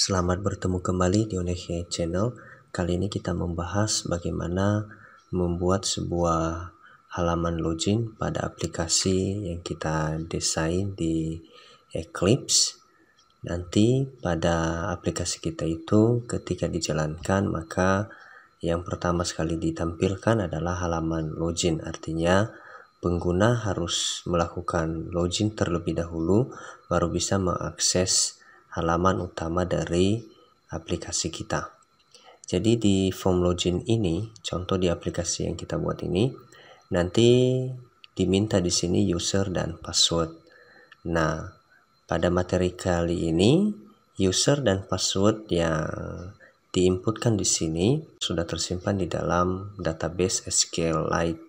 Selamat bertemu kembali di Onehe Channel. Kali ini kita membahas bagaimana membuat sebuah halaman login pada aplikasi yang kita desain di Eclipse. Nanti pada aplikasi kita itu ketika dijalankan, maka yang pertama sekali ditampilkan adalah halaman login. Artinya pengguna harus melakukan login terlebih dahulu baru bisa mengakses halaman utama dari aplikasi kita. Jadi di form login ini, contoh di aplikasi yang kita buat ini, nanti diminta di sini user dan password. Nah, pada materi kali ini, user dan password yang diinputkan di sini sudah tersimpan di dalam database SQLite.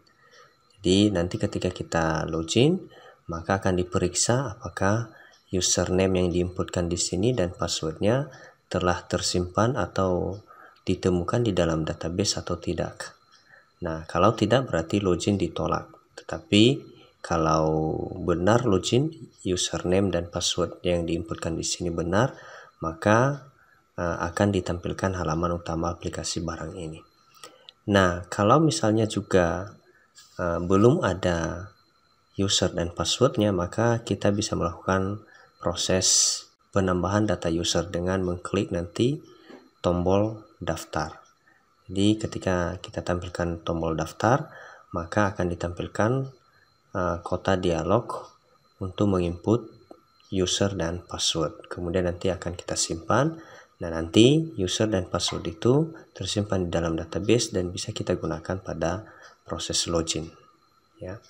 Jadi nanti ketika kita login, maka akan diperiksa apakah username yang diinputkan di sini dan passwordnya telah tersimpan atau ditemukan di dalam database atau tidak. Nah, kalau tidak berarti login ditolak. Tetapi kalau benar login, username dan password yang diinputkan di sini benar, maka akan ditampilkan halaman utama aplikasi barang ini. Nah, kalau misalnya juga belum ada user dan passwordnya, maka kita bisa melakukan proses penambahan data user dengan mengklik nanti tombol daftar. Jadi ketika kita tampilkan tombol daftar, maka akan ditampilkan kotak dialog untuk menginput user dan password. Kemudian nanti akan kita simpan. Nah, nanti user dan password itu tersimpan di dalam database dan bisa kita gunakan pada proses login. Ya.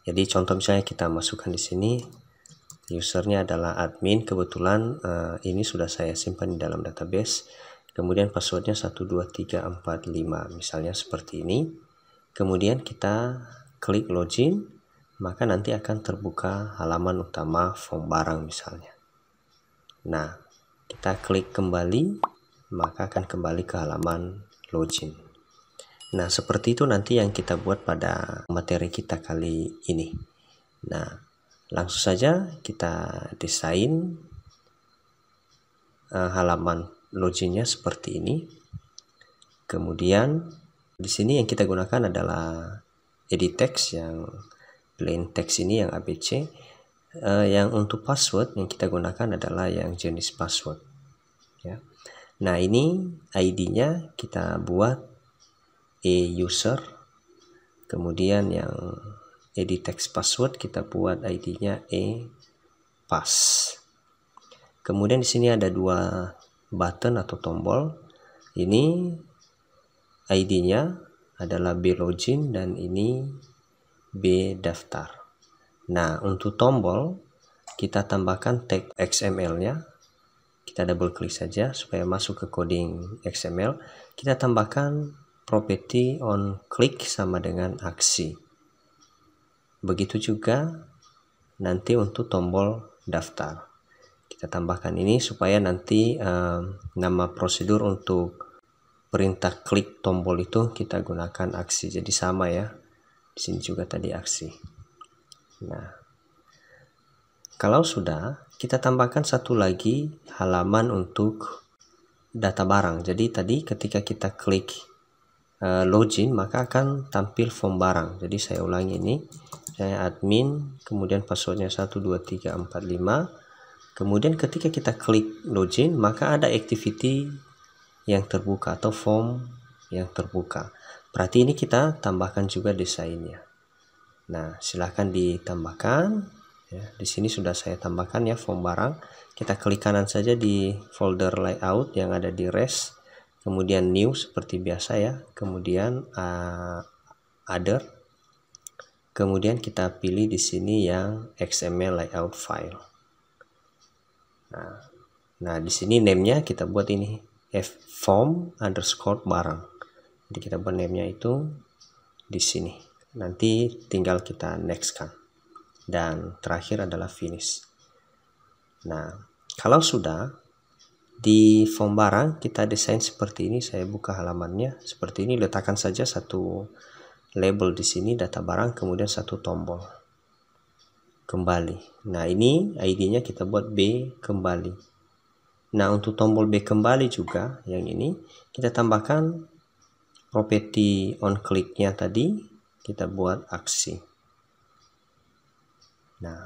Jadi contoh misalnya kita masukkan di sini usernya adalah admin, kebetulan ini sudah saya simpan di dalam database. Kemudian passwordnya 12345 misalnya seperti ini. Kemudian kita klik login, maka nanti akan terbuka halaman utama form barang misalnya. Nah, kita klik kembali, maka akan kembali ke halaman login. Nah, seperti itu nanti yang kita buat pada materi kita kali ini. Nah, langsung saja kita desain halaman loginnya seperti ini. Kemudian di sini yang kita gunakan adalah edit text yang plain text ini yang ABC. Yang untuk password yang kita gunakan adalah yang jenis password. Ya. Nah, ini ID-nya kita buat user, kemudian yang edit text password kita buat ID-nya pass. Kemudian di sini ada dua button atau tombol. Ini ID-nya adalah B login dan ini B daftar. Nah, untuk tombol kita tambahkan tag XML-nya. Kita double klik saja supaya masuk ke coding XML. Kita tambahkan property on click sama dengan aksi. Begitu juga nanti untuk tombol daftar. Kita tambahkan ini supaya nanti nama prosedur untuk perintah klik tombol itu kita gunakan aksi. Jadi sama ya. Di sini juga tadi aksi. Nah, kalau sudah, kita tambahkan satu lagi halaman untuk data barang. Jadi tadi ketika kita klik login, maka akan tampil form barang. Jadi saya ulangi ini, saya admin, kemudian passwordnya 12345. Kemudian ketika kita klik login, maka ada activity yang terbuka atau form yang terbuka. Berarti ini kita tambahkan juga desainnya. Nah, silahkan ditambahkan. Ya, di sini sudah saya tambahkan ya form barang. Kita klik kanan saja di folder layout yang ada di res. Kemudian new seperti biasa ya, kemudian other, kemudian kita pilih di sini yang XML layout file. Nah di sini name-nya kita buat ini form underscore barang. Jadi kita buat name-nya itu di sini. Nanti tinggal kita next kan. Dan terakhir adalah finish. Nah, kalau sudah di form barang kita desain seperti ini, saya buka halamannya seperti ini, letakkan saja satu label di sini data barang, kemudian satu tombol kembali. Nah, ini ID-nya kita buat B kembali. Nah, untuk tombol B kembali juga yang ini kita tambahkan properti on click-nya tadi, kita buat aksi. Nah,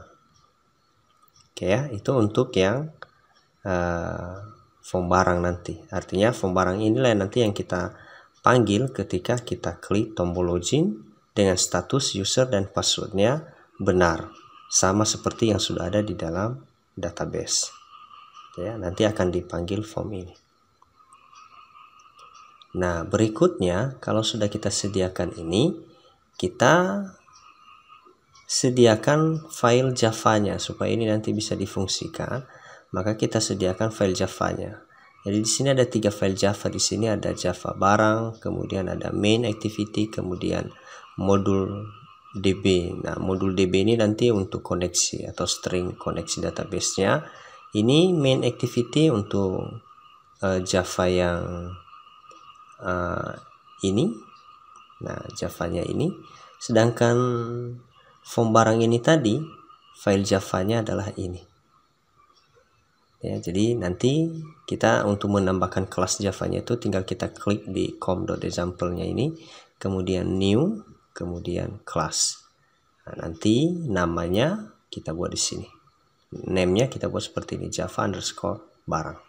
oke ya, itu untuk yang form barang nanti. Artinya form barang inilah nanti yang kita panggil ketika kita klik tombol login dengan status user dan passwordnya benar, sama seperti yang sudah ada di dalam database. Ya, nanti akan dipanggil form ini. Nah, berikutnya kalau sudah kita sediakan ini, kita sediakan file Java-nya supaya ini nanti bisa difungsikan. Maka kita sediakan file Java-nya. Jadi di sini ada 3 file Java. Di sini ada Java barang, kemudian ada main activity, kemudian modul DB. Nah, modul DB ini nanti untuk koneksi atau string koneksi database-nya. Ini main activity untuk Java yang ini. Nah, Java-nya ini. Sedangkan form barang ini tadi, file Java-nya adalah ini. Ya, jadi nanti kita untuk menambahkan kelas Java-nya itu tinggal kita klik di com.example-nya ini, kemudian new, kemudian class. Nah, nanti namanya kita buat di sini. Name-nya kita buat seperti ini, Java underscore barang.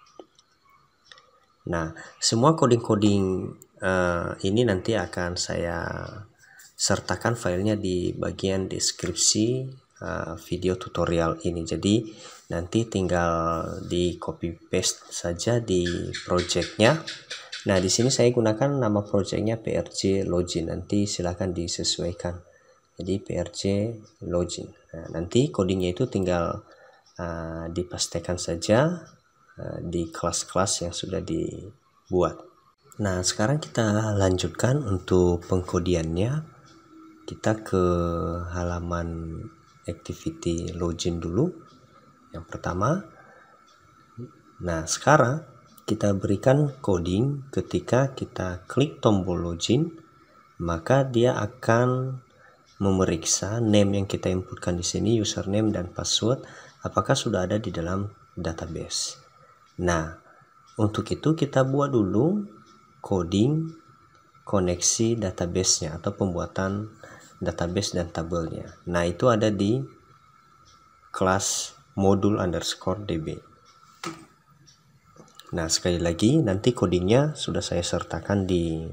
Nah, semua coding-coding ini nanti akan saya sertakan filenya di bagian deskripsi video tutorial ini. Jadi nanti tinggal di copy paste saja di projectnya. Nah, di sini saya gunakan nama projectnya PRJ Login. Nanti silahkan disesuaikan. Jadi PRJ Login. Nah, nanti codingnya itu tinggal dipastikan saja di kelas-kelas yang sudah dibuat. Nah, sekarang kita lanjutkan untuk pengkodiannya. Kita ke halaman activity login dulu. Yang pertama. Nah, sekarang kita berikan coding ketika kita klik tombol login, maka dia akan memeriksa name yang kita inputkan di sini, username dan password, apakah sudah ada di dalam database. Nah, untuk itu kita buat dulu coding koneksi database-nya atau pembuatan database dan tabelnya. Nah, itu ada di kelas modul underscore db. Nah, sekali lagi nanti codingnya sudah saya sertakan di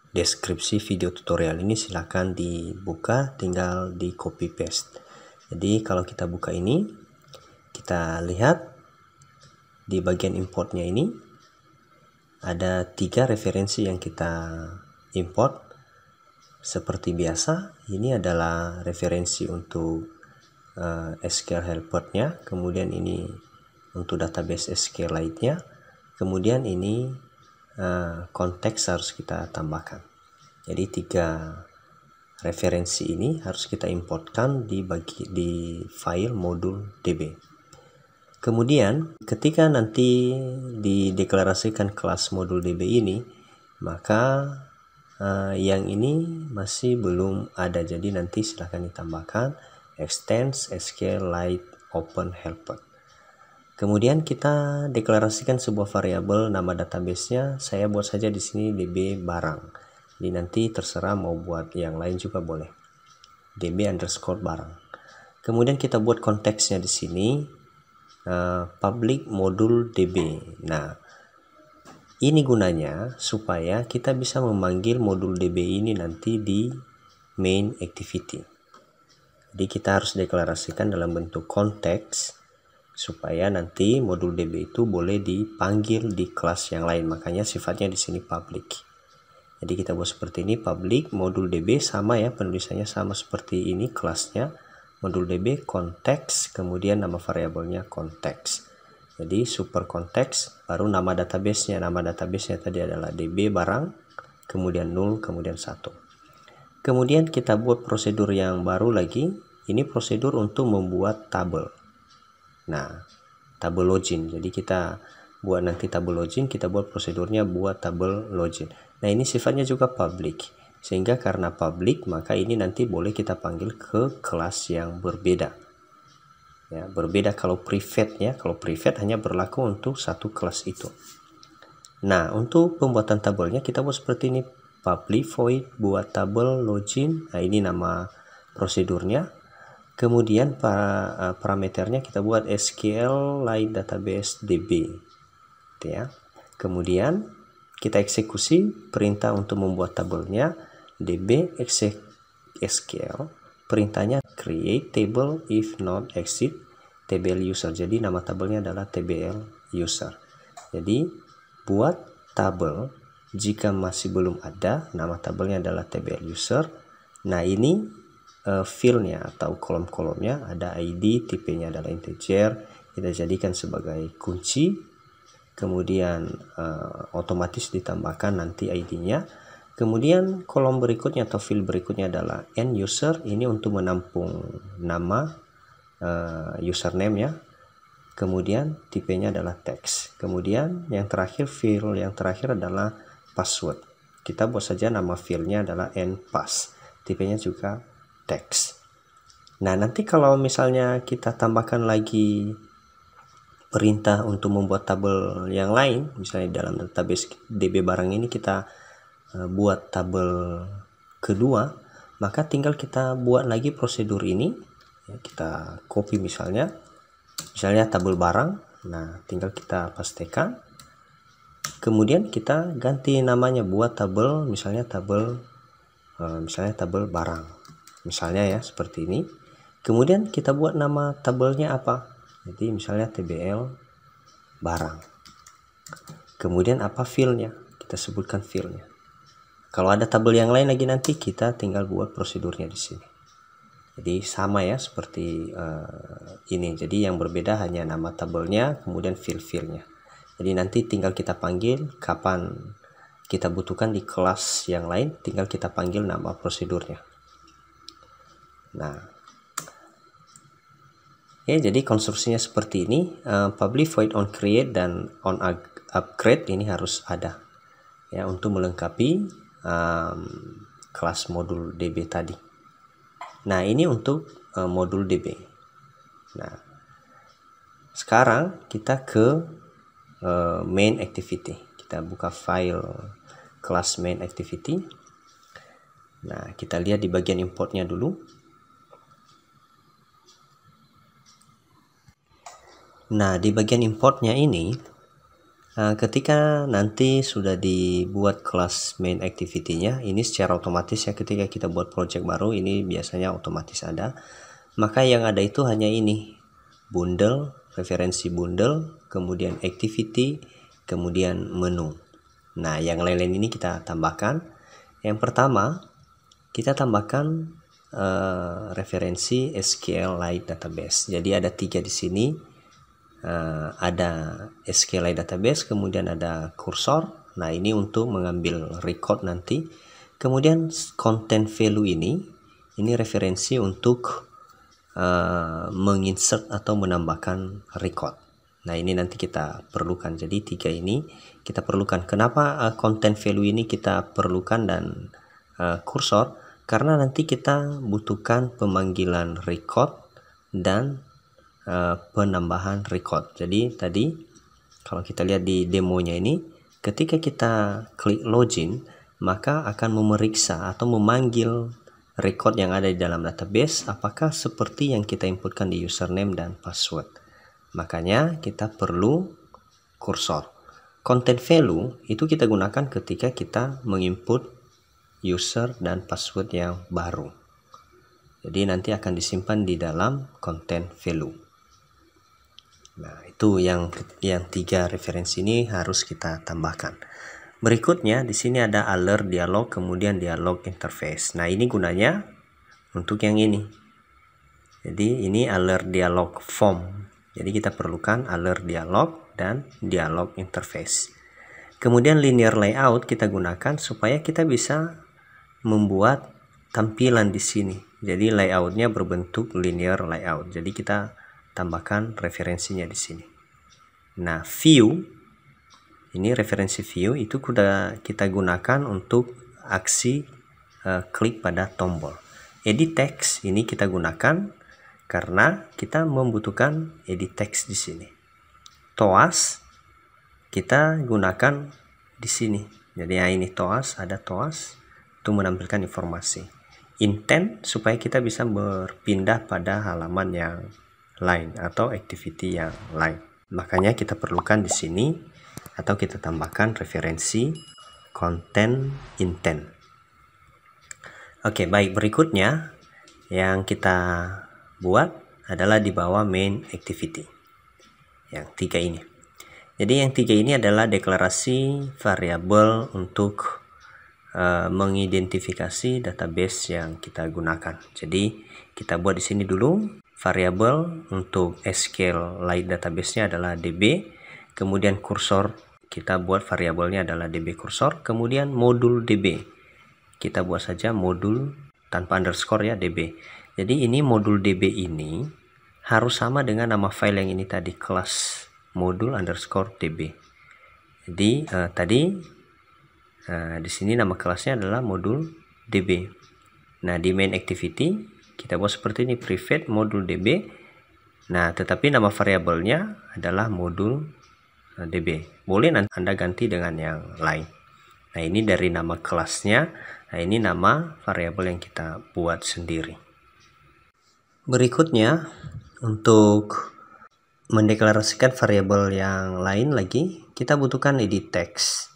deskripsi video tutorial ini, silahkan dibuka, tinggal di copy paste. Jadi kalau kita buka ini, kita lihat di bagian importnya ini ada 3 referensi yang kita import. Seperti biasa, ini adalah referensi untuk SQL helper-nya, kemudian ini untuk database SQLite-nya, kemudian ini konteks harus kita tambahkan. Jadi 3 referensi ini harus kita importkan di file modul db. Kemudian ketika nanti dideklarasikan kelas modul db ini, maka yang ini masih belum ada, jadi nanti silahkan ditambahkan extends SQLite open helper. Kemudian kita deklarasikan sebuah variabel nama database-nya. Saya buat saja di sini db barang. Jadi nanti terserah mau buat yang lain juga boleh. db underscore barang. Kemudian kita buat konteksnya di sini public modul db. Nah, ini gunanya supaya kita bisa memanggil modul db ini nanti di main activity. Jadi kita harus deklarasikan dalam bentuk konteks supaya nanti modul db itu boleh dipanggil di kelas yang lain. Makanya sifatnya di sini public. Jadi kita buat seperti ini, public modul db, sama ya, penulisannya sama seperti ini kelasnya. Modul db konteks, kemudian nama variabelnya konteks. Jadi super konteks, baru nama database-nya. Nama database-nya tadi adalah db barang, kemudian 0, kemudian 1. Kemudian kita buat prosedur yang baru lagi. Ini prosedur untuk membuat tabel. Nah, tabel login. Jadi kita buat nanti tabel login, kita buat prosedurnya buat tabel login. Nah, ini sifatnya juga public. Sehingga karena public, maka ini nanti boleh kita panggil ke kelas yang berbeda. Ya, berbeda kalau private ya. Kalau private hanya berlaku untuk satu kelas itu. Nah, untuk pembuatan tabelnya kita buat seperti ini. Public void buat tabel login. Nah, ini nama prosedurnya. Kemudian parameternya kita buat SQLite database DB. Ya. Kemudian kita eksekusi perintah untuk membuat tabelnya DB SQL. Perintahnya create table if not exit table user. Jadi nama tabelnya adalah tbl user. Jadi buat tabel jika masih belum ada, nama tabelnya adalah tbl user. Nah, ini fieldnya atau kolom-kolomnya ada ID, tipenya adalah integer, kita jadikan sebagai kunci. Kemudian otomatis ditambahkan nanti ID-nya. Kemudian kolom berikutnya atau field berikutnya adalah end user, ini untuk menampung nama username ya. Kemudian tipenya adalah text. Kemudian yang terakhir, field yang terakhir adalah password. Kita buat saja nama fieldnya adalah npass, tipenya juga text. Nah, nanti kalau misalnya kita tambahkan lagi perintah untuk membuat tabel yang lain, misalnya dalam database DB barang ini kita buat tabel kedua, maka tinggal kita buat lagi prosedur ini. Ya, kita copy misalnya tabel barang. Nah, tinggal kita pastekan. Kemudian kita ganti namanya, buat tabel misalnya tabel barang. Misalnya ya seperti ini. Kemudian kita buat nama tabelnya apa? Jadi misalnya tbl barang. Kemudian apa fieldnya? Kita sebutkan fieldnya. Kalau ada tabel yang lain lagi nanti kita tinggal buat prosedurnya di sini. Jadi sama ya seperti ini. Jadi yang berbeda hanya nama tabelnya, kemudian fieldnya. Jadi nanti tinggal kita panggil kapan kita butuhkan di kelas yang lain, tinggal kita panggil nama prosedurnya. Nah, ya, jadi konstruksinya seperti ini. Public void on create dan on upgrade ini harus ada ya untuk melengkapi kelas modul DB tadi. Nah, ini untuk modul DB. Nah, sekarang kita ke main activity. Kita buka file kelas main activity. Nah, kita lihat di bagian importnya dulu. Nah, di bagian importnya ini, ketika nanti sudah dibuat kelas main activity-nya, ini secara otomatis ya, ketika kita buat project baru, ini biasanya otomatis ada. Maka yang ada itu hanya ini, bundle, referensi bundle, kemudian activity, kemudian menu. Nah, yang lain-lain ini kita tambahkan. Yang pertama, kita tambahkan referensi SQLite database. Jadi ada 3 di sini. Ada SQLite database, kemudian ada cursor. Nah, ini untuk mengambil record nanti. Kemudian content value ini referensi untuk menginsert atau menambahkan record. Nah, ini nanti kita perlukan. Jadi 3 ini kita perlukan. Kenapa content value ini kita perlukan dan cursor? Karena nanti kita butuhkan pemanggilan record dan penambahan record. Jadi tadi kalau kita lihat di demonya ini, ketika kita klik login, maka akan memeriksa atau memanggil record yang ada di dalam database apakah seperti yang kita inputkan di username dan password. Makanya kita perlu cursor. Content value itu kita gunakan ketika kita menginput user dan password yang baru. Jadi nanti akan disimpan di dalam content value. Nah, itu yang 3 referensi ini harus kita tambahkan. Berikutnya di sini ada alert dialog, kemudian dialog interface. Nah, ini gunanya untuk yang ini. Jadi ini alert dialog form. Jadi kita perlukan alert dialog dan dialog interface. Kemudian linear layout kita gunakan supaya kita bisa membuat tampilan di sini. Jadi layoutnya berbentuk linear layout. Jadi kita tambahkan referensinya di sini. Nah, view ini referensi view itu kita gunakan untuk aksi klik pada tombol. Edit text ini kita gunakan karena kita membutuhkan edit text di sini. TOAS kita gunakan di sini. Jadi ini TOAS, ada TOAS untuk menampilkan informasi. Intent supaya kita bisa berpindah pada halaman yang lain atau activity yang lain. Makanya kita perlukan di sini atau kita tambahkan referensi content intent. Oke, baik, berikutnya yang kita buat adalah di bawah main activity. Yang 3 ini. Jadi yang 3 ini adalah deklarasi variabel untuk mengidentifikasi database yang kita gunakan. Jadi kita buat di sini dulu variabel untuk SQLite database-nya adalah DB, kemudian kursor kita buat variabelnya adalah DB kursor, kemudian modul DB kita buat saja modul tanpa underscore ya, DB. Jadi ini modul DB ini harus sama dengan nama file yang ini tadi, kelas modul underscore DB. Jadi di sini nama kelasnya adalah modul DB. Nah, di main activity kita buat seperti ini, private modul DB. Nah, tetapi nama variabelnya adalah modul DB. Boleh nanti Anda ganti dengan yang lain. Nah, ini dari nama kelasnya. Nah, ini nama variabel yang kita buat sendiri. Berikutnya, untuk mendeklarasikan variabel yang lain lagi, kita butuhkan edit text.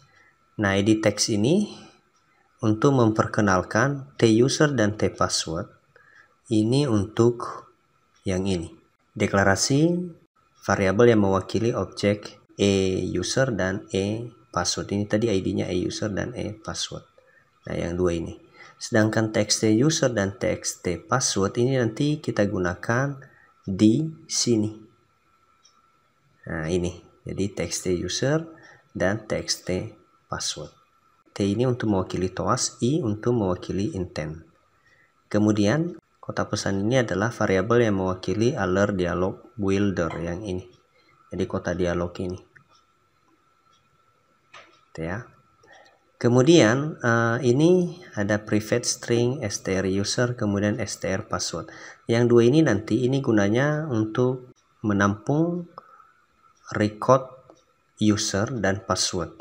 Nah, edit text ini untuk memperkenalkan t-user dan t-password. Ini untuk yang ini. Deklarasi variabel yang mewakili objek e-user dan e-password. Ini tadi ID-nya e-user dan e-password. Nah, yang dua ini. Sedangkan teks t-user dan teks t-password ini nanti kita gunakan di sini. Nah, ini. Jadi teks t-user dan teks t-password. T ini untuk mewakili TOAS, I untuk mewakili intent. Kemudian kotak pesan ini adalah variabel yang mewakili alert dialog builder yang ini. Jadi kotak dialog ini. Ya. Kemudian ini ada private string, str user, kemudian str password. Yang dua ini nanti ini gunanya untuk menampung record user dan password.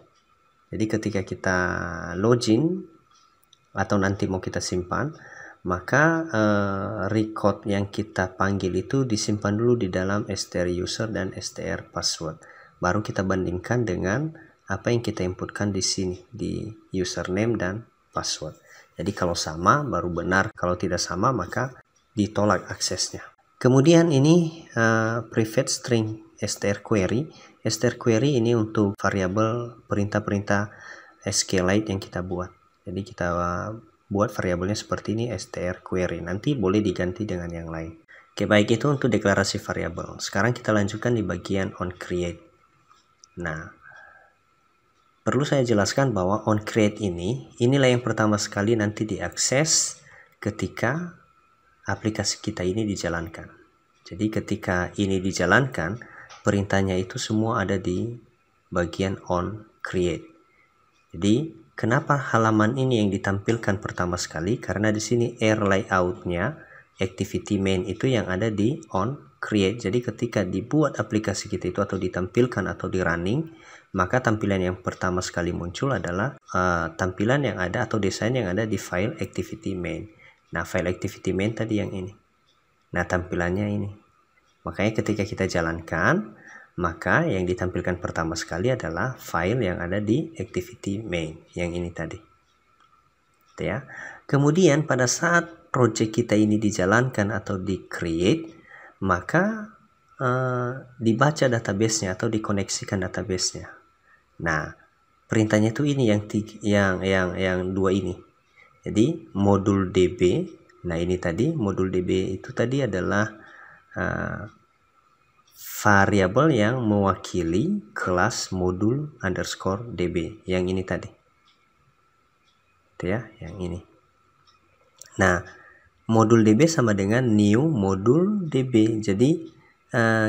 Jadi ketika kita login atau nanti mau kita simpan, maka record yang kita panggil itu disimpan dulu di dalam str user dan str password. Baru kita bandingkan dengan apa yang kita inputkan di sini di username dan password. Jadi kalau sama baru benar, kalau tidak sama maka ditolak aksesnya. Kemudian ini private string str query. Str query ini untuk variabel perintah-perintah SQLite yang kita buat. Jadi kita buat variabelnya seperti ini, str query. Nanti boleh diganti dengan yang lain. Oke, baik, itu untuk deklarasi variabel. Sekarang kita lanjutkan di bagian onCreate. Nah, perlu saya jelaskan bahwa onCreate inilah yang pertama sekali nanti diakses ketika aplikasi kita ini dijalankan. Jadi ketika ini dijalankan, perintahnya itu semua ada di bagian onCreate. Jadi kenapa halaman ini yang ditampilkan pertama sekali? Karena di sini air layout-nya activity main itu yang ada di onCreate. Jadi ketika dibuat aplikasi kita itu atau ditampilkan atau di running, maka tampilan yang pertama sekali muncul adalah tampilan yang ada atau desain yang ada di file activity main. Nah, file activity main tadi yang ini. Nah, tampilannya ini. Makanya ketika kita jalankan, maka yang ditampilkan pertama sekali adalah file yang ada di activity main, yang ini tadi. Ya. Kemudian pada saat project kita ini dijalankan atau di-create, maka dibaca database-nya atau dikoneksikan database-nya. Nah, perintahnya itu ini yang dua ini. Jadi modul DB, nah ini tadi modul DB itu tadi adalah variabel yang mewakili kelas modul underscore DB yang ini tadi. Itu ya, yang ini. Nah, modul DB sama dengan new modul DB. Jadi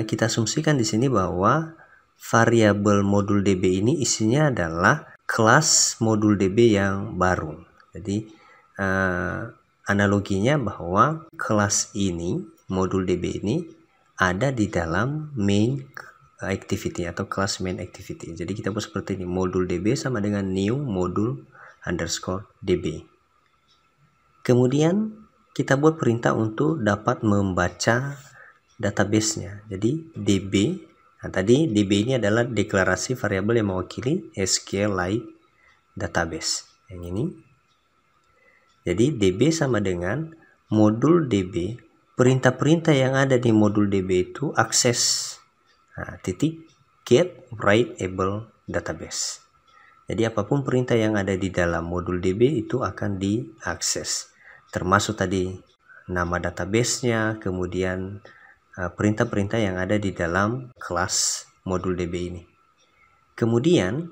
kita asumsikan di sini bahwa variabel modul DB ini isinya adalah kelas modul DB yang baru. Jadi analoginya bahwa kelas ini modul DB ini ada di dalam main activity atau kelas main activity. Jadi kita buat seperti ini, modul DB sama dengan new modul underscore DB. Kemudian kita buat perintah untuk dapat membaca database-nya. Jadi DB, nah tadi DB ini adalah deklarasi variabel yang mewakili SQLite database. Yang ini. Jadi DB sama dengan modul DB, perintah-perintah yang ada di modul DB itu akses titik get writeable database. Jadi apapun perintah yang ada di dalam modul DB itu akan diakses, termasuk tadi nama database-nya, kemudian perintah-perintah yang ada di dalam kelas modul DB ini. Kemudian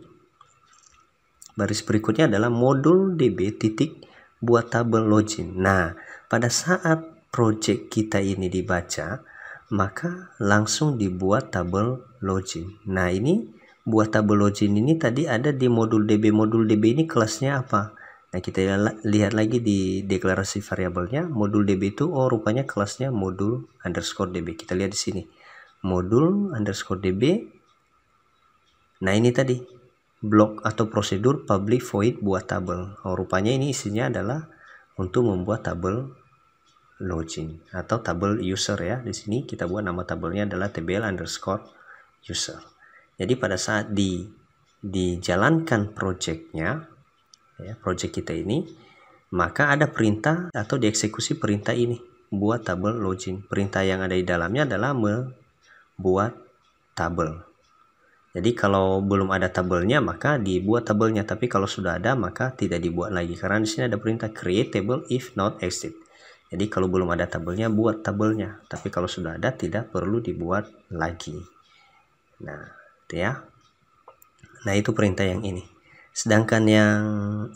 baris berikutnya adalah modul DB titik buat tabel login. Nah, pada saat project kita ini dibaca, maka langsung dibuat tabel login. Nah, ini buat tabel login ini tadi ada di modul DB. Modul DB ini kelasnya apa? Nah, kita lihat lagi di deklarasi variabelnya. Modul DB itu rupanya kelasnya modul underscore DB. Kita lihat di sini. Modul underscore DB. Nah, ini tadi blok atau prosedur public void buat tabel. Rupanya ini isinya adalah untuk membuat tabel login atau tabel user ya. Di sini kita buat nama tabelnya adalah tbl underscore user. Jadi pada saat dijalankan projectnya, ya, project kita ini, maka ada perintah atau dieksekusi perintah ini buat tabel login. Perintah yang ada di dalamnya adalah membuat tabel. Jadi kalau belum ada tabelnya maka dibuat tabelnya, tapi kalau sudah ada maka tidak dibuat lagi, karena di sini ada perintah create table if not exist. Jadi kalau belum ada tabelnya buat tabelnya, tapi kalau sudah ada tidak perlu dibuat lagi. Nah, itu ya. Nah, itu perintah yang ini. Sedangkan yang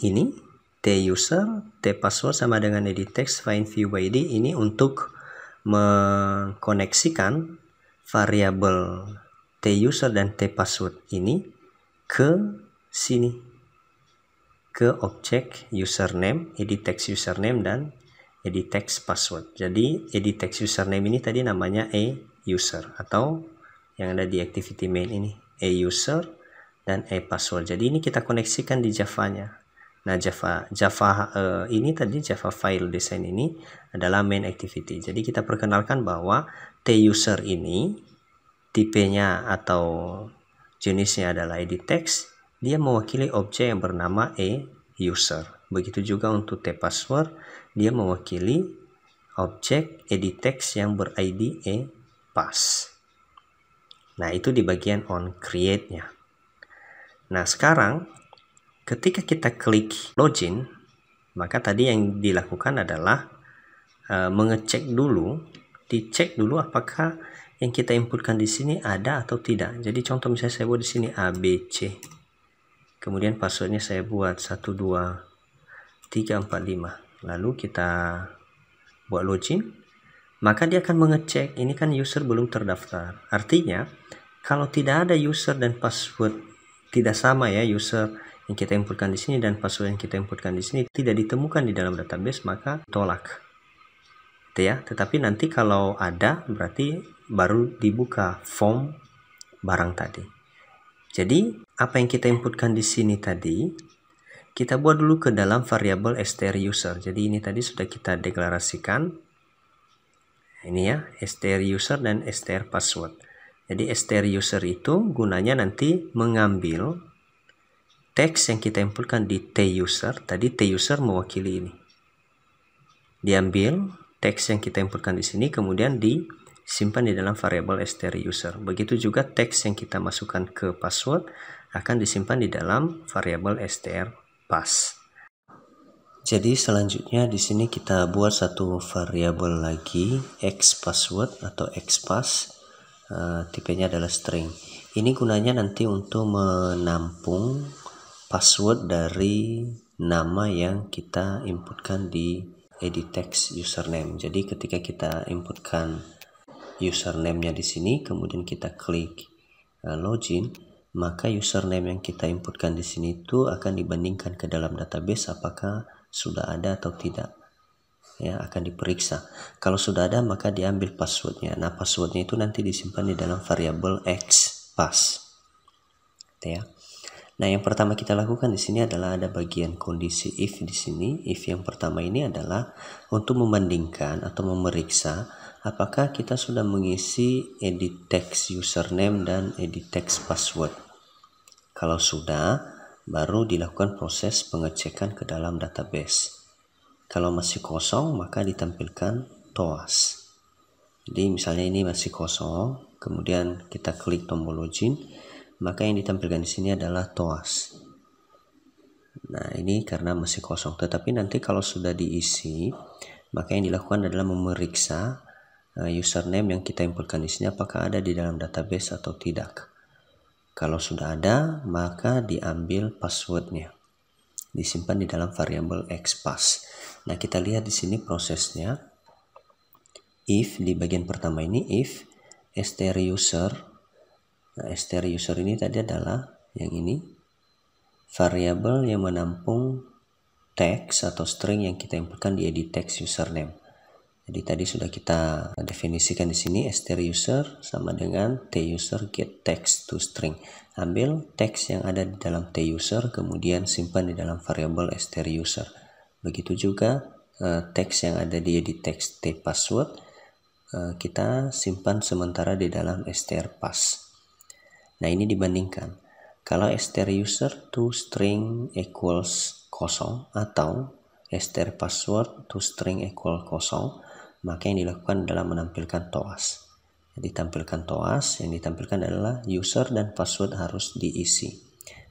ini tuser, tpassword sama dengan edit text find view by id, ini untuk mengkoneksikan variabel tuser dan tpassword ini ke sini, ke objek username, edit text username dan edit text password. Jadi edit text username ini tadi namanya user atau yang ada di activity main ini user dan password. Jadi ini kita koneksikan di Java-nya. Nah, Java ini tadi Java file design ini adalah main activity. Jadi kita perkenalkan bahwa tuser ini tipenya atau jenisnya adalah edit text, dia mewakili objek yang bernama user. Begitu juga untuk tpassword, dia mewakili objek edit text yang ber-id pass. Nah, itu di bagian on create-nya. Nah, sekarang ketika kita klik login, maka tadi yang dilakukan adalah mengecek dulu, dicek dulu apakah yang kita inputkan di sini ada atau tidak. Jadi contoh misalnya saya buat di sini ABC. Kemudian passwordnya saya buat 12345. Lalu kita buat login, maka dia akan mengecek ini kan user belum terdaftar. Artinya kalau tidak ada user dan password tidak sama ya, user yang kita inputkan di sini dan password yang kita inputkan di sini tidak ditemukan di dalam database, maka tolak. Ya, tetapi nanti kalau ada berarti baru dibuka form barang tadi. Jadi apa yang kita inputkan di sini tadi kita buat dulu ke dalam variabel str user. Jadi ini tadi sudah kita deklarasikan. Ini ya, str user dan str password. Jadi str user itu gunanya nanti mengambil teks yang kita inputkan di tuser. Tadi tuser mewakili ini. Diambil teks yang kita inputkan di sini kemudian disimpan di dalam variabel str user. Begitu juga teks yang kita masukkan ke password akan disimpan di dalam variabel str pass. Jadi selanjutnya di sini kita buat satu variabel lagi, xPassword atau xpass, tipenya adalah string. Ini gunanya nanti untuk menampung password dari nama yang kita inputkan di edit text username. Jadi ketika kita inputkan username-nya di sini, kemudian kita klik login, maka username yang kita inputkan di sini itu akan dibandingkan ke dalam database apakah sudah ada atau tidak. ya, akan diperiksa. Kalau sudah ada maka diambil passwordnya. Nah, passwordnya itu nanti disimpan di dalam variabel xpass, ya. Nah, yang pertama kita lakukan di sini adalah ada bagian kondisi if di sini. If yang pertama ini adalah untuk membandingkan atau memeriksa apakah kita sudah mengisi edit text username dan edit text password. Kalau sudah, baru dilakukan proses pengecekan ke dalam database. Kalau masih kosong, maka ditampilkan TOAS. Jadi misalnya ini masih kosong, kemudian kita klik tombol login, maka yang ditampilkan di sini adalah TOAS. Nah, ini karena masih kosong. Tetapi nanti kalau sudah diisi, maka yang dilakukan adalah memeriksa username yang kita inputkan di sini apakah ada di dalam database atau tidak. Kalau sudah ada, maka diambil passwordnya, disimpan di dalam variabel xpass. Nah, kita lihat di sini prosesnya. If di bagian pertama ini, if struser. Nah, struser ini tadi adalah yang ini, variabel yang menampung teks atau string yang kita inputkan di edit text username. Jadi tadi sudah kita definisikan di sini struser sama dengan tuser get text to string. Ambil teks yang ada di dalam tuser kemudian simpan di dalam variabel struser. Begitu juga teks yang ada di edit text tpassword kita simpan sementara di dalam strpass. Nah, ini dibandingkan. Kalau struser to string equals 0 atau strpassword to string equal 0, maka yang dilakukan adalah menampilkan TOAS. Jadi tampilkan TOAS, yang ditampilkan adalah user dan password harus diisi.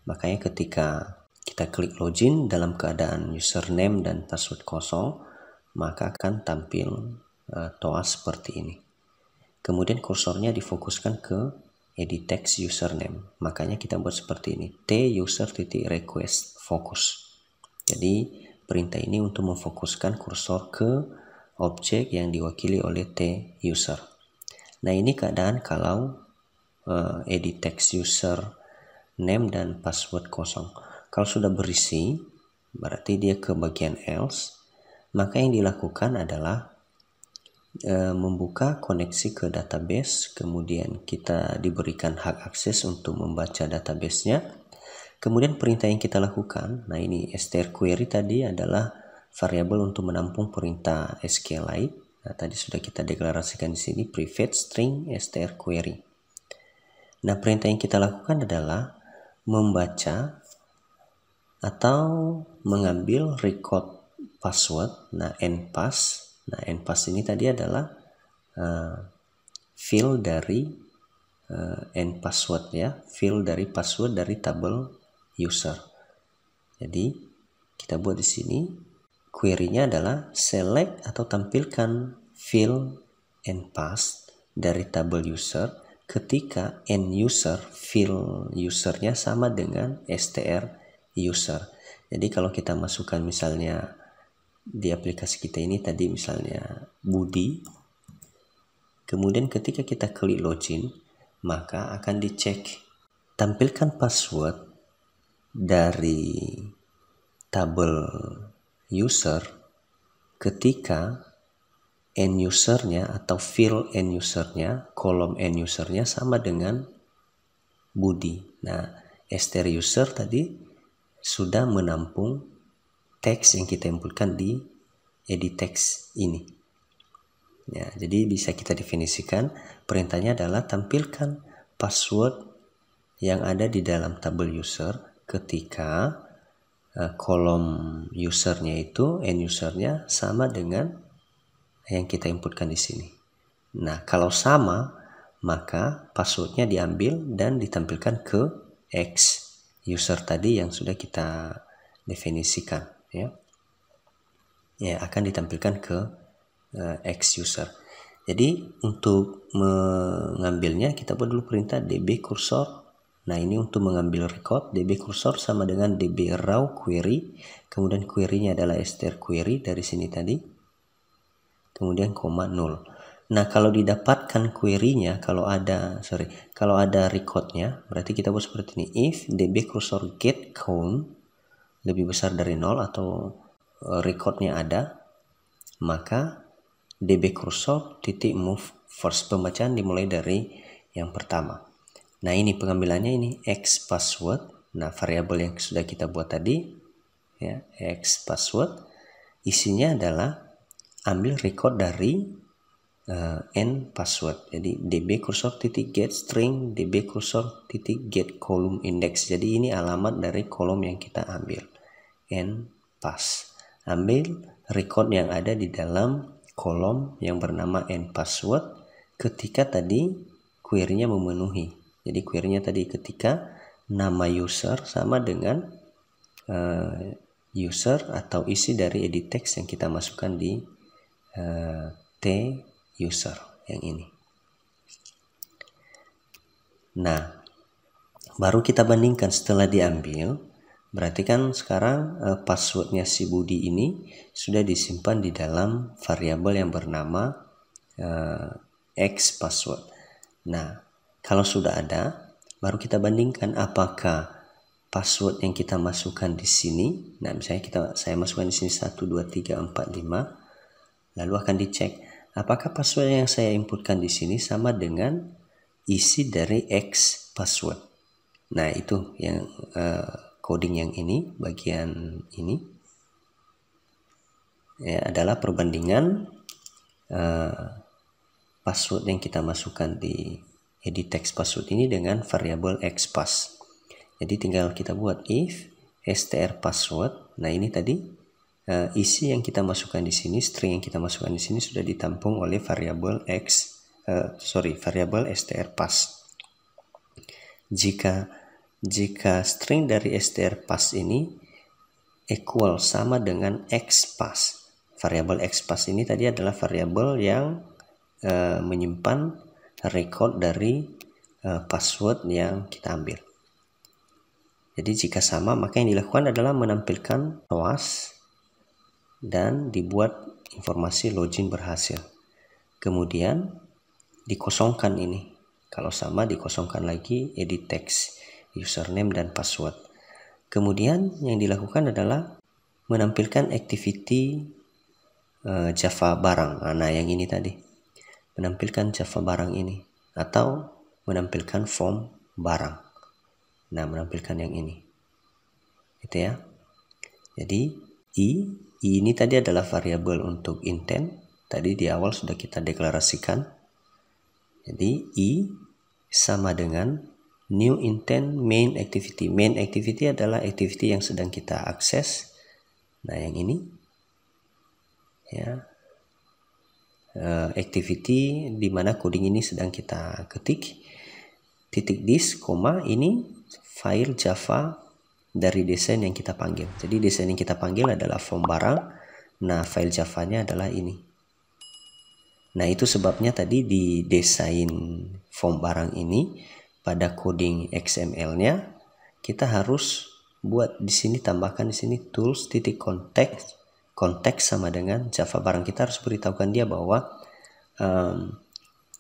Makanya ketika kita klik login dalam keadaan username dan password 0, maka akan tampil TOAS seperti ini. Kemudian kursornya difokuskan ke edit text username. Makanya kita buat seperti ini, tuser.request focus. Jadi perintah ini untuk memfokuskan kursor ke objek yang diwakili oleh tuser. Nah, ini keadaan kalau edit text user name dan password kosong. Kalau sudah berisi, berarti dia ke bagian else. Maka yang dilakukan adalah membuka koneksi ke database, kemudian kita diberikan hak akses untuk membaca databasenya. Kemudian perintah yang kita lakukan, nah ini strquery tadi adalah variabel untuk menampung perintah SQLite. Nah, tadi sudah kita deklarasikan di sini private string strquery. Nah, perintah yang kita lakukan adalah membaca atau mengambil record password. Nah, npass. Nah, npass ini tadi adalah field dari npassword, ya, field dari password dari tabel user. Jadi kita buat di sini query-nya adalah select atau tampilkan field npass dari tabel user ketika end user field usernya sama dengan str user. Jadi kalau kita masukkan misalnya di aplikasi kita ini tadi misalnya Budi, kemudian ketika kita klik login, maka akan dicek tampilkan password dari tabel user ketika end usernya atau field end usernya, kolom end usernya sama dengan Budi. Nah, str user tadi sudah menampung teks yang kita inputkan di edit text ini. Ya, jadi bisa kita definisikan perintahnya adalah tampilkan password yang ada di dalam tabel user ketika kolom usernya itu end usernya sama dengan yang kita inputkan di sini. Nah, kalau sama maka passwordnya diambil dan ditampilkan ke X user tadi yang sudah kita definisikan. Ya, akan ditampilkan ke X user. Jadi untuk mengambilnya kita buat dulu perintah db cursor. Nah, ini untuk mengambil record, db cursor sama dengan db raw query, kemudian query-nya adalah strquery dari sini tadi, kemudian koma 0. Nah, kalau didapatkan query-nya, kalau ada record-nya, berarti kita buat seperti ini, if db cursor get count lebih besar dari 0 atau record-nya ada, maka db cursor titik move first. Pembacaan dimulai dari yang pertama. Nah, ini pengambilannya ini x password. Nah, variabel yang sudah kita buat tadi ya, x password, isinya adalah ambil record dari n password. Jadi db cursor titik get string, db cursor titik get column index. Jadi ini alamat dari kolom yang kita ambil, n pass. Ambil record yang ada di dalam kolom yang bernama n password ketika tadi query-nya memenuhi. Jadi query-nya tadi ketika nama user sama dengan user atau isi dari edit text yang kita masukkan di t user yang ini. Nah, baru kita bandingkan setelah diambil. Berarti kan sekarang passwordnya si Budi ini sudah disimpan di dalam variabel yang bernama x password. Nah, kalau sudah ada, baru kita bandingkan apakah password yang kita masukkan di sini. Nah, misalnya saya masukkan di sini 1 2 3 4 5. Lalu akan dicek apakah password yang saya inputkan di sini sama dengan isi dari x password. Nah, itu yang coding yang ini, bagian ini ya, adalah perbandingan password yang kita masukkan di edit text password ini dengan variabel xpass. Jadi tinggal kita buat if str password. Nah, ini tadi isi yang kita masukkan di sini, string yang kita masukkan di sini sudah ditampung oleh variabel variabel str pass. Jika string dari str pass ini equal sama dengan xpass. Variabel xpass ini tadi adalah variabel yang menyimpan record dari password yang kita ambil. Jadi jika sama, maka yang dilakukan adalah menampilkan toas dan dibuat informasi login berhasil. Kemudian dikosongkan ini. Kalau sama dikosongkan lagi edit text, username dan password. Kemudian yang dilakukan adalah menampilkan activity Java barang. Nah, yang ini tadi. Menampilkan Java barang ini atau menampilkan form barang. Nah, menampilkan yang ini. Gitu ya. Jadi i ini tadi adalah variabel untuk intent. Tadi di awal sudah kita deklarasikan. Jadi i sama dengan new intent main activity. Main activity adalah activity yang sedang kita akses. Nah, yang ini ya, activity di mana coding ini sedang kita ketik. Titik this, ini file Java dari desain yang kita panggil. Jadi desain yang kita panggil adalah form barang. Nah, file Java-nya adalah ini. Nah, itu sebabnya tadi di desain form barang ini pada coding XML-nya kita harus buat di sini, tambahkan di sini tools titik konteks sama dengan Java barang. Kita harus beritahukan dia bahwa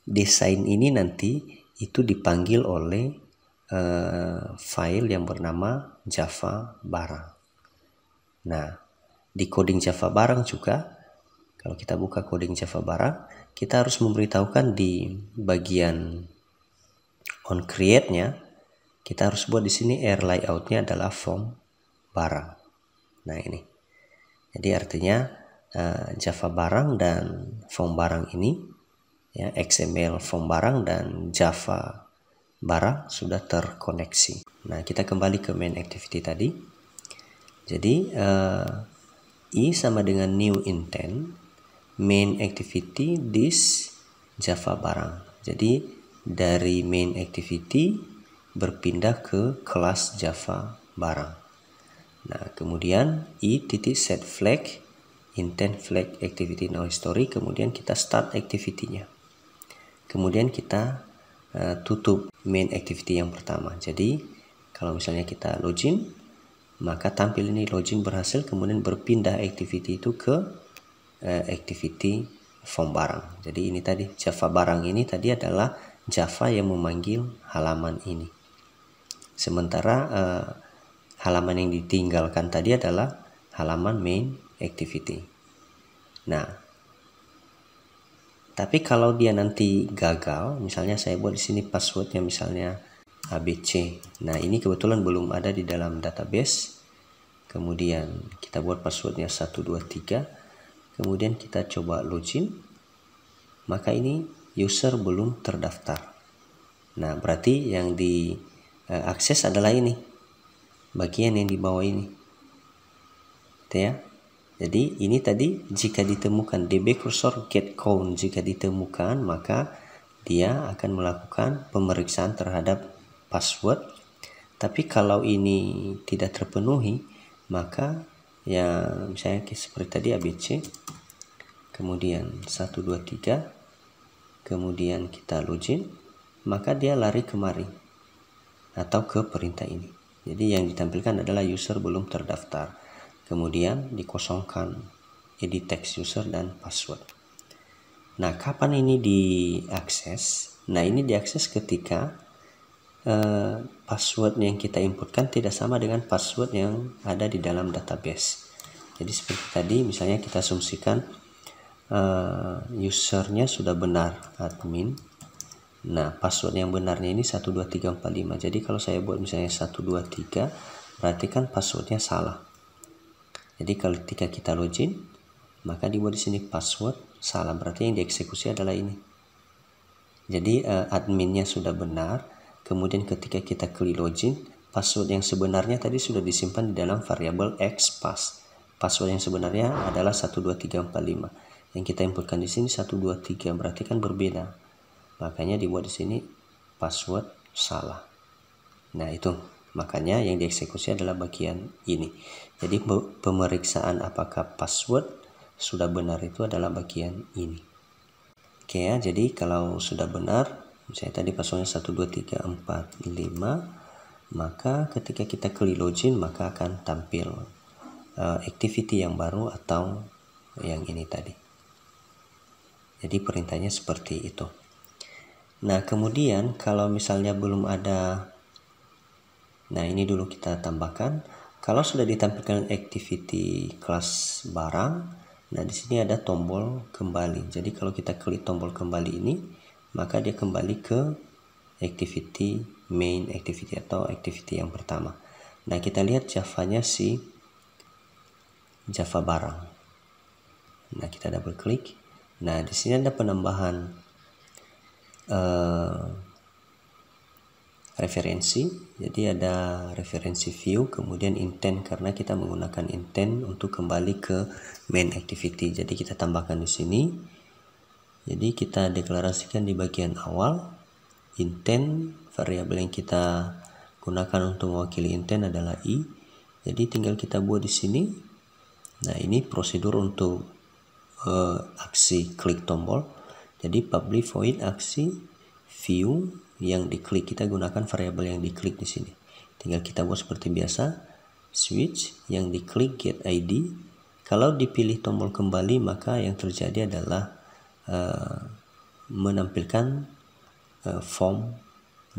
desain ini nanti itu dipanggil oleh file yang bernama Java barang. Nah, di coding Java barang juga, kalau kita buka coding Java barang, kita harus memberitahukan di bagian on create-nya, kita harus buat di sini air layout-nya adalah form barang. Nah, ini. Jadi artinya Java barang dan form barang ini, ya, XML form barang dan Java barang sudah terkoneksi. Nah, kita kembali ke main activity tadi. Jadi i sama dengan new intent main activity this Java barang. Jadi dari main activity berpindah ke kelas Java barang. Nah, kemudian i titik set flag intent flag activity now history. Kemudian kita start activity-nya. Kemudian kita tutup main activity yang pertama. Jadi kalau misalnya kita login, maka tampil ini login berhasil. Kemudian berpindah activity itu ke activity form barang. Jadi ini tadi Java barang ini tadi adalah Java yang memanggil halaman ini. Sementara halaman yang ditinggalkan tadi adalah halaman main activity. Nah, Tapi kalau dia nanti gagal, misalnya saya buat di sini passwordnya misalnya ABC. Nah, ini kebetulan belum ada di dalam database. Kemudian kita buat passwordnya 123. Kemudian kita coba login. Maka ini user belum terdaftar. Nah, berarti yang diakses adalah ini. Bagian yang di bawah ini. Gitu ya. Jadi ini tadi jika ditemukan DB cursor get count, jika ditemukan maka dia akan melakukan pemeriksaan terhadap password. Tapi kalau ini tidak terpenuhi maka ya misalnya seperti tadi ABC, kemudian 123, kemudian kita login, maka dia lari kemari atau ke perintah ini. Jadi yang ditampilkan adalah user belum terdaftar. Kemudian dikosongkan edit text user dan password. Nah, kapan ini diakses? Nah, ini diakses ketika password yang kita inputkan tidak sama dengan password yang ada di dalam database. Jadi seperti tadi, misalnya kita asumsikan usernya sudah benar, admin. Nah, password yang benarnya ini 12345. Jadi kalau saya buat misalnya 123, berarti kan passwordnya salah. Jadi kalau ketika kita login, maka dibuat di sini password salah, berarti yang dieksekusi adalah ini. Jadi adminnya sudah benar, kemudian ketika kita klik login, password yang sebenarnya tadi sudah disimpan di dalam variabel xpass. Password yang sebenarnya adalah 12345. Yang kita inputkan di sini 123, berarti kan berbeda. Makanya dibuat di sini password salah. Nah, itu makanya yang dieksekusi adalah bagian ini. Jadi pemeriksaan apakah password sudah benar itu adalah bagian ini. Oke ya, jadi kalau sudah benar, misalnya tadi passwordnya 12345, maka ketika kita klik login maka akan tampil activity yang baru atau yang ini tadi. Jadi perintahnya seperti itu. Nah, kemudian kalau misalnya belum ada, nah ini dulu kita tambahkan. Kalau sudah ditampilkan activity kelas barang, nah di sini ada tombol kembali. Jadi kalau kita klik tombol kembali ini, maka dia kembali ke activity main activity atau activity yang pertama. Nah, kita lihat Java-nya si Java barang. Nah, kita double klik. Nah, di sini ada penambahan referensi. Jadi ada referensi view, kemudian intent karena kita menggunakan intent untuk kembali ke main activity. Jadi kita tambahkan di sini. Jadi kita deklarasikan di bagian awal intent, variabel yang kita gunakan untuk mewakili intent adalah i. Jadi tinggal kita buat di sini. Nah, ini prosedur untuk aksi klik tombol. Jadi public void aksi view yang diklik, kita gunakan variabel yang diklik di sini. Tinggal kita buat seperti biasa, switch yang diklik get ID. Kalau dipilih tombol kembali maka yang terjadi adalah menampilkan form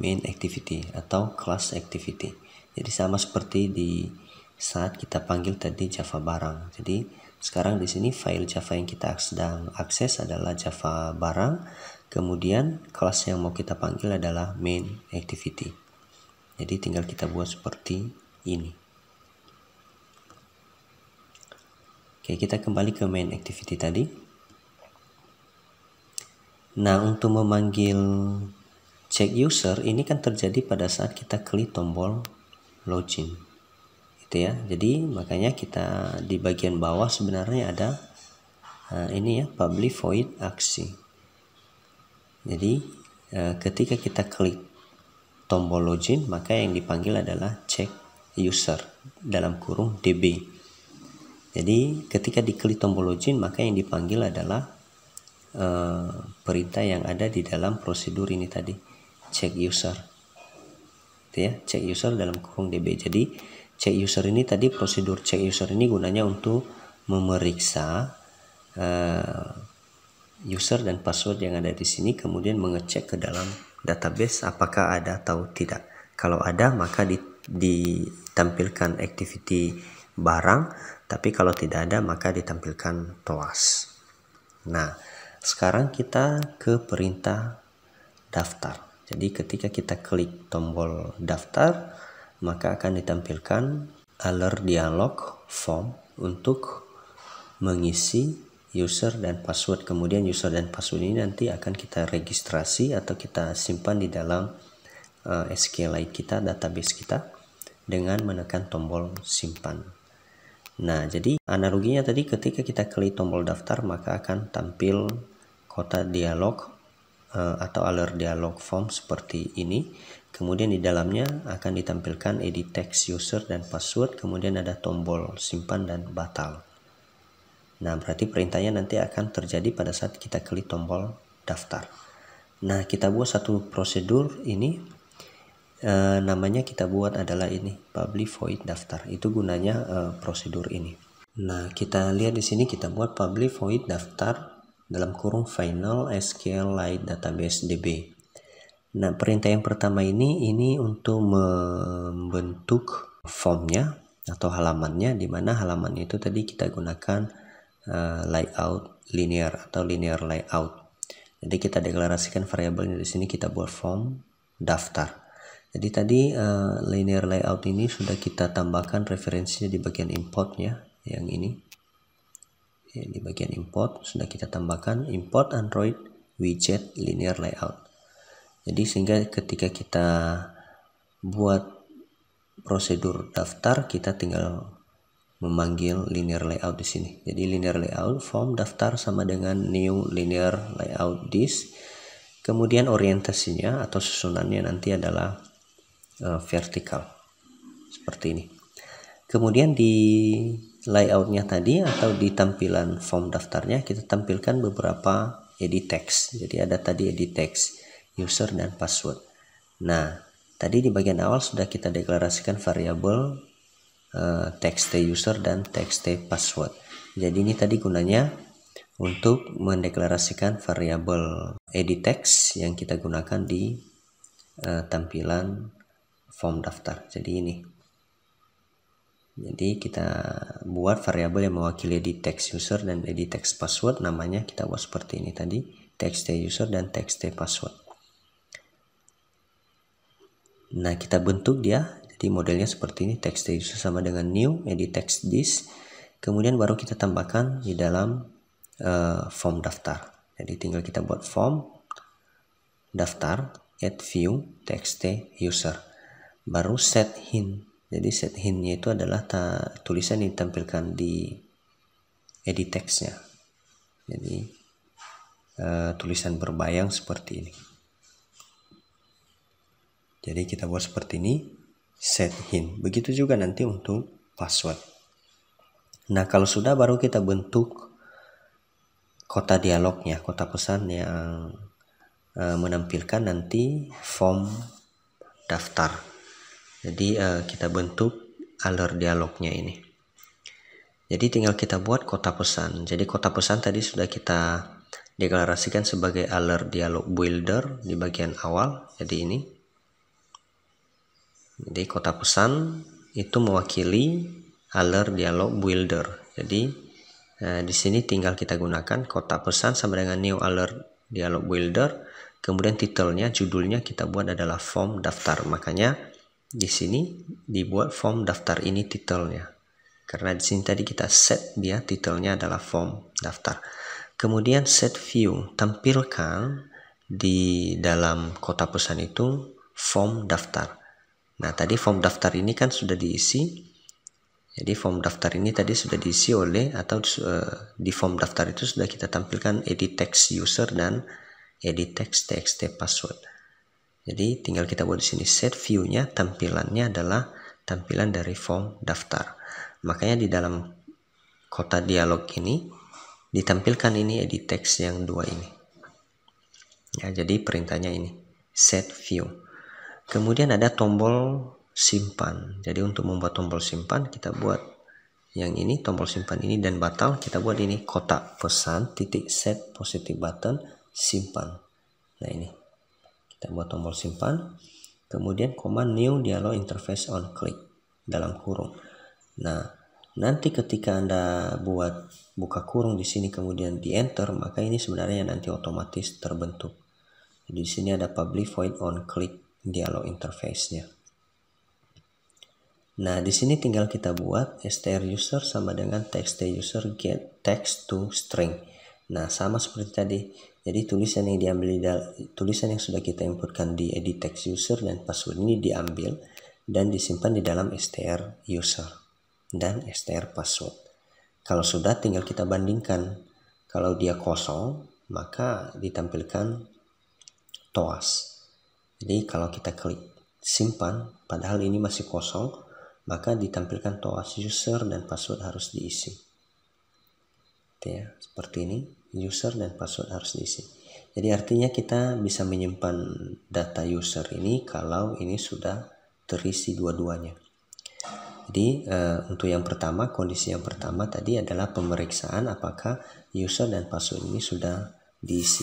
main activity atau class activity. Jadi sama seperti di saat kita panggil tadi Java barang. Jadi sekarang di sini file Java yang kita sedang akses adalah Java barang. Kemudian kelas yang mau kita panggil adalah main activity. Jadi tinggal kita buat seperti ini. Oke, kita kembali ke main activity tadi. Nah, untuk memanggil check user ini kan terjadi pada saat kita klik tombol login. Itu ya. Jadi makanya kita di bagian bawah sebenarnya ada ini ya, public void aksi. Jadi ketika kita klik tombol login maka yang dipanggil adalah check user dalam kurung DB. Jadi ketika diklik tombol login maka yang dipanggil adalah perintah yang ada di dalam prosedur ini tadi, check user. Itu ya, check user dalam kurung DB. Jadi check user ini tadi, prosedur check user ini gunanya untuk memeriksa user dan password yang ada di sini, kemudian mengecek ke dalam database apakah ada atau tidak. Kalau ada maka ditampilkan activity barang, tapi kalau tidak ada maka ditampilkan TOAS. Nah, sekarang kita ke perintah daftar. Jadi ketika kita klik tombol daftar, maka akan ditampilkan alert dialog form untuk mengisi user dan password. Kemudian user dan password ini nanti akan kita registrasi atau kita simpan di dalam SQLite kita, database kita, dengan menekan tombol simpan. Nah, jadi analoginya tadi ketika kita klik tombol daftar, maka akan tampil kotak dialog atau alert dialog form seperti ini. Kemudian di dalamnya akan ditampilkan edit text user dan password, kemudian ada tombol simpan dan batal. Nah, berarti perintahnya nanti akan terjadi pada saat kita klik tombol daftar. Nah, kita buat satu prosedur ini, namanya kita buat adalah ini, public void daftar. Itu gunanya prosedur ini. Nah, kita lihat di sini kita buat public void daftar dalam kurung final SQLite database DB. Nah, perintah yang pertama ini untuk membentuk formnya atau halamannya, di mana halamannya itu tadi kita gunakan layout linear atau linear layout. Jadi kita deklarasikan variabelnya di sini, kita buat form daftar. Jadi tadi linear layout ini sudah kita tambahkan referensinya di bagian importnya, yang ini. Ya, di bagian import sudah kita tambahkan import Android widget linear layout. Jadi sehingga ketika kita buat prosedur daftar, kita tinggal memanggil linear layout di sini. Jadi linear layout form daftar sama dengan new linear layout this. Kemudian orientasinya atau susunannya nanti adalah vertikal seperti ini. Kemudian di layoutnya tadi atau di tampilan form daftarnya kita tampilkan beberapa edit text. Jadi ada tadi edit text, user dan password. Nah, tadi di bagian awal sudah kita deklarasikan variabel text user dan text password. Jadi ini tadi gunanya untuk mendeklarasikan variabel edit text yang kita gunakan di tampilan form daftar. Jadi ini. Jadi kita buat variabel yang mewakili edit text user dan edit text password, namanya kita buat seperti ini tadi, text user dan text password. Nah, kita bentuk dia, jadi modelnya seperti ini, text user sama dengan new edit text this, kemudian baru kita tambahkan di dalam form daftar. Jadi tinggal kita buat form daftar add view text user, baru set hint. Jadi set hint-nya itu adalah tulisan yang ditampilkan di edit text-nya. Jadi tulisan berbayang seperti ini. Jadi kita buat seperti ini, set hint. Begitu juga nanti untuk password. Nah, kalau sudah baru kita bentuk kotak dialognya, kotak pesan yang menampilkan nanti form daftar. Jadi kita bentuk alert dialognya ini. Jadi tinggal kita buat kotak pesan. Jadi kotak pesan tadi sudah kita deklarasikan sebagai alert dialog builder di bagian awal. Jadi ini. Jadi kotak pesan itu mewakili alert dialog builder. Jadi di sini tinggal kita gunakan kotak pesan sama dengan new alert dialog builder. Kemudian titelnya, judulnya kita buat adalah form daftar. Makanya di sini dibuat form daftar ini titelnya. Karena di sini tadi kita set dia titelnya adalah form daftar. Kemudian set view, tampilkan di dalam kotak pesan itu form daftar. Nah, tadi form daftar ini kan sudah diisi. Jadi form daftar ini tadi sudah diisi oleh atau di form daftar itu sudah kita tampilkan edit text user dan edit text password. Jadi tinggal kita buat di sini set view-nya, tampilannya adalah tampilan dari form daftar. Makanya di dalam kotak dialog ini ditampilkan ini edit text yang dua ini. Ya, jadi perintahnya ini set view. Kemudian ada tombol simpan. Jadi untuk membuat tombol simpan kita buat yang ini, tombol simpan ini, dan batal kita buat ini kotak pesan titik set positive button simpan. Nah, ini kita buat tombol simpan, kemudian command new dialog interface on click dalam kurung. Nah, Nanti ketika Anda buat buka kurung di sini kemudian di enter, maka ini sebenarnya nanti otomatis terbentuk. Jadi di sini ada public void on click dialog interface-nya. Nah, di sini tinggal kita buat str user sama dengan text user get text to string. Nah, sama seperti tadi. Jadi tulisan yang sudah kita inputkan di edit text user dan password ini diambil dan disimpan di dalam str user dan str password. Kalau sudah, tinggal kita bandingkan. Kalau dia kosong, maka ditampilkan TOAS. Jadi kalau kita klik simpan, padahal ini masih kosong, maka ditampilkan TOAS user dan password harus diisi. Ya, seperti ini, user dan password harus diisi. Jadi artinya kita bisa menyimpan data user ini kalau ini sudah terisi dua-duanya. Jadi untuk yang pertama, kondisi yang pertama tadi adalah pemeriksaan apakah user dan password ini sudah diisi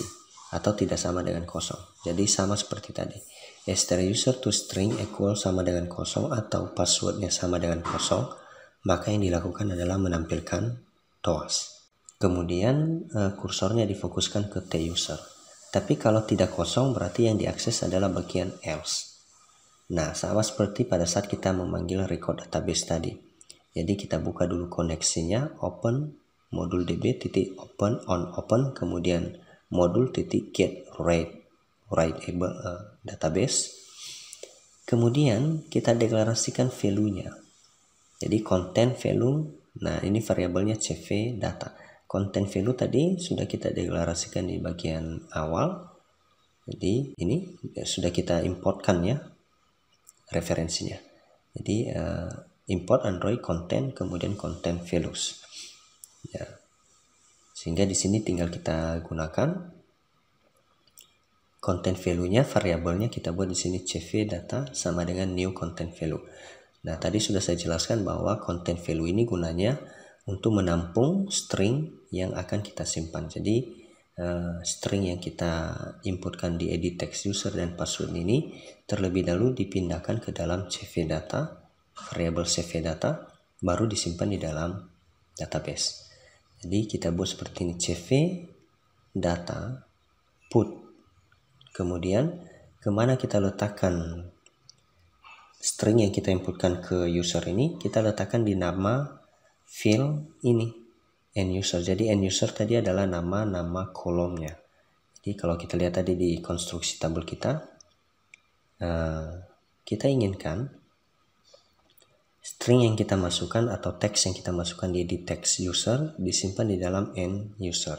atau tidak sama dengan kosong. Jadi sama seperti tadi. Str user to string equal sama dengan kosong atau passwordnya sama dengan kosong, maka yang dilakukan adalah menampilkan TOAS. Kemudian kursornya difokuskan ke T user. Tapi kalau tidak kosong berarti yang diakses adalah bagian else. Nah, sama seperti pada saat kita memanggil record database tadi. Jadi kita buka dulu koneksinya, open modul db titik open on open, kemudian modul titik get writeable database. Kemudian kita deklarasikan value-nya. Jadi content value, nah ini variabelnya cv data. Content value tadi sudah kita deklarasikan di bagian awal. Jadi ini sudah kita importkan ya referensinya. Jadi import Android content kemudian content values. Ya. Sehingga di sini tinggal kita gunakan content value-nya, variabelnya kita buat di sini cv data sama dengan new content value. Nah, tadi sudah saya jelaskan bahwa content value ini gunanya untuk menampung string yang akan kita simpan. Jadi string yang kita inputkan di edit text user dan password ini terlebih dahulu dipindahkan ke dalam cv data, variabel cv data, baru disimpan di dalam database. Jadi kita buat seperti ini, cv data put, kemudian kemana kita letakkan string yang kita inputkan ke user ini, kita letakkan di nama field ini end user. Jadi end user tadi adalah nama kolomnya. Jadi kalau kita lihat tadi di konstruksi tabel kita inginkan string yang kita masukkan atau teks yang kita masukkan di edit text user disimpan di dalam end user,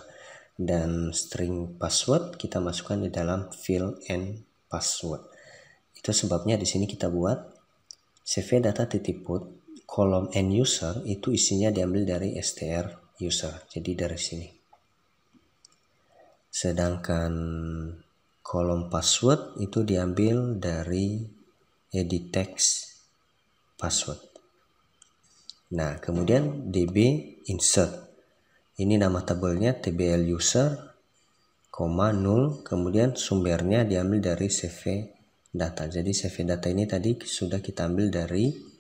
dan string password kita masukkan di dalam field end password. Itu sebabnya di sini kita buat cv data titik put kolom end user itu isinya diambil dari str user, jadi dari sini. Sedangkan kolom password itu diambil dari edit text password. Nah, kemudian db insert, ini nama tabelnya tbl user, 0, kemudian sumbernya diambil dari cv data. Jadi cv data ini tadi sudah kita ambil dari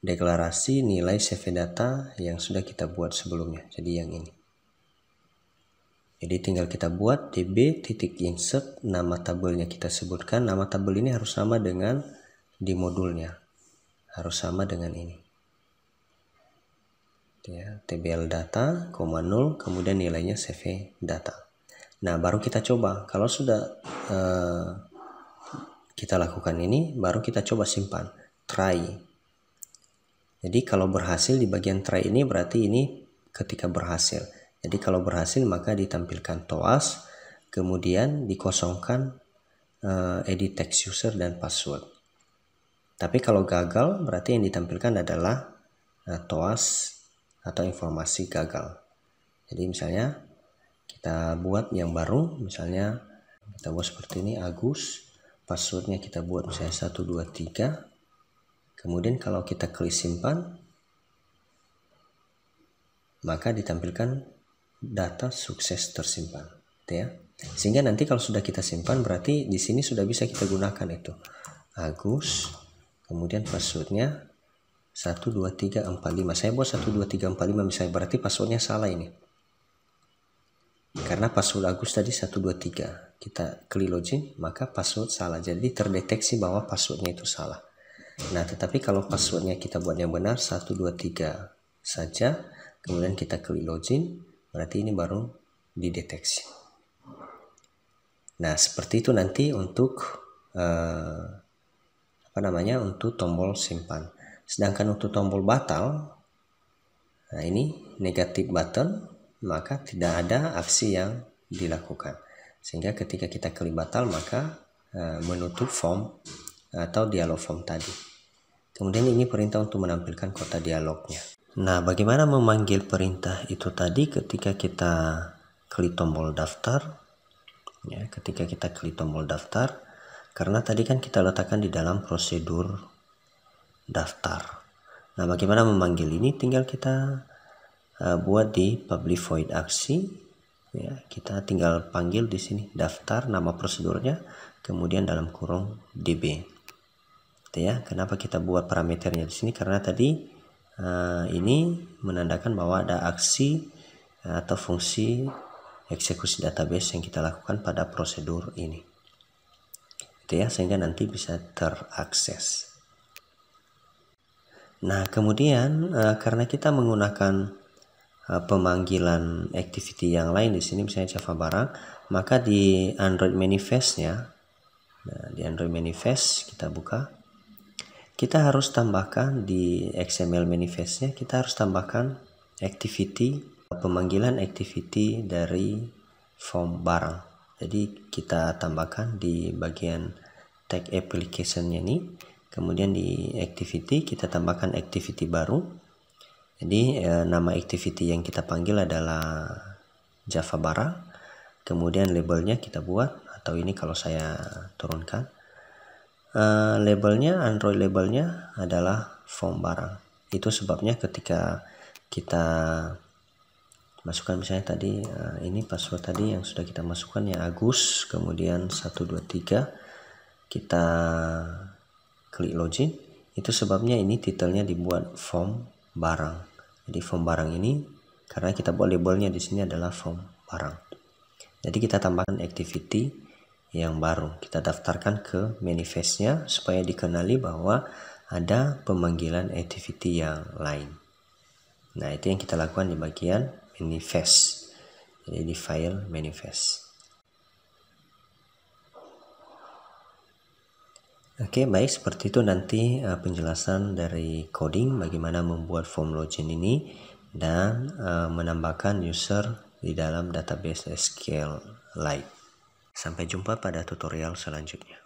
deklarasi nilai cv data yang sudah kita buat sebelumnya. Jadi yang ini. Jadi tinggal kita buat db titik insert, nama tabelnya kita sebutkan. Nama tabel ini harus sama dengan di modulnya, harus sama dengan ini. Ya, tbl data, 0, kemudian nilainya cv data. Nah, baru kita coba. Kalau sudah kita lakukan ini, baru kita coba simpan. Try. Jadi kalau berhasil di bagian try ini berarti ini ketika berhasil. Jadi kalau berhasil maka ditampilkan TOAS, kemudian dikosongkan edit text user dan password. Tapi kalau gagal berarti yang ditampilkan adalah TOAS atau informasi gagal. Jadi misalnya kita buat yang baru, misalnya kita buat seperti ini, Agus, passwordnya kita buat misalnya 123. Kemudian kalau kita klik simpan, maka ditampilkan data sukses tersimpan, ya. Sehingga nanti kalau sudah kita simpan berarti di sini sudah bisa kita gunakan itu Agus, kemudian passwordnya 12345. Saya buat 12345 misalnya, berarti passwordnya salah ini. Karena password Agus tadi 123. Kita klik login, maka password salah. Jadi terdeteksi bahwa passwordnya itu salah. Nah, tetapi kalau passwordnya kita buat yang benar 123 saja, kemudian kita klik login, berarti ini baru dideteksi. Nah, seperti itu nanti untuk untuk tombol simpan. Sedangkan untuk tombol batal, nah ini negatif button, maka tidak ada aksi yang dilakukan. Sehingga ketika kita klik batal, maka menutup form atau dialog form tadi. Kemudian ini perintah untuk menampilkan kotak dialognya. Nah, bagaimana memanggil perintah itu tadi ketika kita klik tombol daftar? Ya, ketika kita klik tombol daftar, karena tadi kan kita letakkan di dalam prosedur daftar. Nah, bagaimana memanggil ini? Tinggal kita buat di public void aksi. Ya, kita tinggal panggil di sini daftar, nama prosedurnya, kemudian dalam kurung db. Ya, kenapa kita buat parameternya di sini? Karena tadi ini menandakan bahwa ada aksi atau fungsi eksekusi database yang kita lakukan pada prosedur ini. Itu ya, sehingga nanti bisa terakses. Nah, kemudian karena kita menggunakan pemanggilan activity yang lain di sini, misalnya Java barang, maka di Android manifest-nya, nah, di Android manifest kita buka. Kita harus tambahkan di XML manifest-nya, kita harus tambahkan activity, pemanggilan activity dari form barang. Jadi kita tambahkan di bagian tag application-nya ini, kemudian di activity kita tambahkan activity baru. Jadi nama activity yang kita panggil adalah Java barang, kemudian labelnya kita buat, atau ini kalau saya turunkan, labelnya, Android labelnya adalah form barang. Itu sebabnya ketika kita masukkan misalnya tadi ini password tadi yang sudah kita masukkan ya Agus, kemudian 123, kita klik login, itu sebabnya ini titelnya dibuat form barang. Jadi form barang ini karena kita buat labelnya di sini adalah form barang. Jadi kita tambahkan activity yang baru, kita daftarkan ke manifest-nya supaya dikenali bahwa ada pemanggilan activity yang lain. Nah, itu yang kita lakukan di bagian manifest, jadi di file manifest. Oke, baik, seperti itu nanti penjelasan dari coding bagaimana membuat form login ini dan menambahkan user di dalam database SQLite. Sampai jumpa pada tutorial selanjutnya.